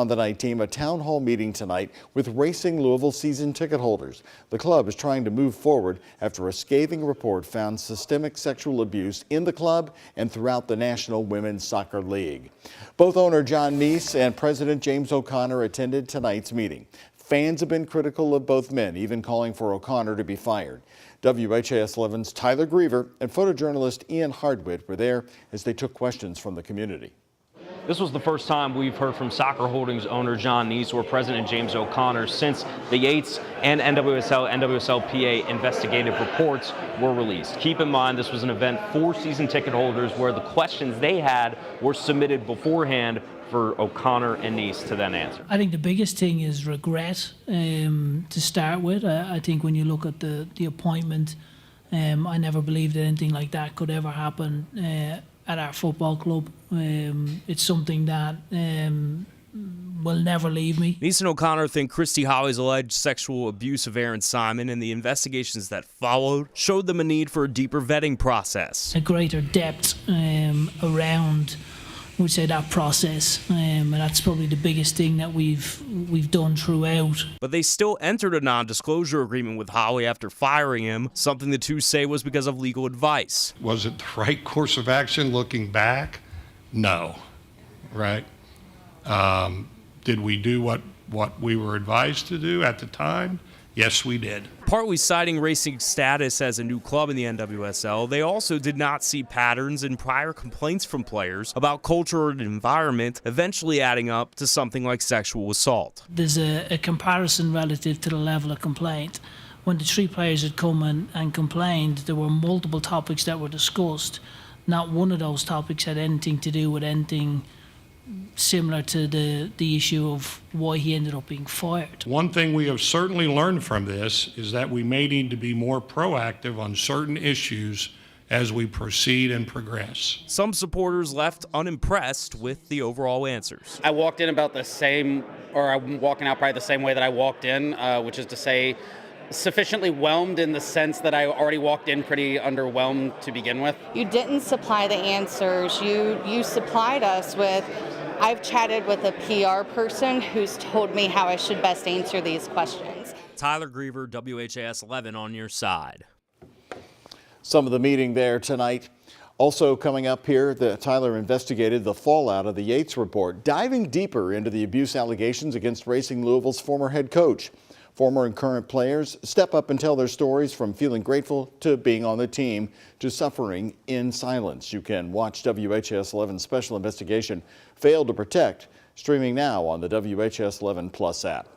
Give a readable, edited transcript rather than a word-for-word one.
on the night team a town hall meeting tonight with Racing Louisville season ticket holders. The club is trying to move forward after a scathing report found systemic sexual abuse in the club and throughout the National Women's Soccer League. Both owner John Neace and President James O'Connor attended tonight's meeting. Fans have been critical of both men, even calling for O'Connor to be fired. WHAS 11's Tyler Griever and photojournalist Ian Hardwitt were there as they took questions from the community. This was the first time we've heard from Soccer Holdings owner John Neace or President James O'Connor since the Yates and NWSLPA investigative reports were released. Keep in mind, this was an event for season ticket holders where the questions they had were submitted beforehand for O'Connor and Neace to then answer. I think the biggest thing is regret to start with. I think when you look at the appointment, I never believed that anything like that could ever happen at our football club. It's something that will never leave me. Neace and O'Connor think Christy Holly's alleged sexual abuse of Aaron Simon and the investigations that followed showed them a need for a deeper vetting process. A greater depth around, I would say, that process, and that's probably the biggest thing that we've done throughout. But they still entered a non-disclosure agreement with Holly after firing him, something the two say was because of legal advice. Was it the right course of action looking back? No, right? Did we do what we were advised to do at the time? Yes, we did. Partly citing Racing's status as a new club in the NWSL, they also did not see patterns in prior complaints from players about culture and environment, eventually adding up to something like sexual assault. There's a comparison relative to the level of complaint. When the three players had come and complained, there were multiple topics that were discussed. Not one of those topics had anything to do with anything similar to the issue of why he ended up being fired. One thing we have certainly learned from this is that we may need to be more proactive on certain issues as we proceed and progress. Some supporters left unimpressed with the overall answers. I walked in about the same, or I'm walking out probably the same way that I walked in, which is to say sufficiently whelmed in the sense that I already walked in pretty underwhelmed to begin with. You didn't supply the answers. You supplied us with, I've chatted with a PR person who's told me how I should best answer these questions. Tyler Griever, WHAS 11 on your side. Some of the meeting there tonight. Also coming up here, Tyler investigated the fallout of the Yates report, diving deeper into the abuse allegations against Racing Louisville's former head coach. Former and current players step up and tell their stories, from feeling grateful to being on the team to suffering in silence. You can watch WHAS 11's special investigation, Failed to Protect, streaming now on the WHAS 11 Plus app.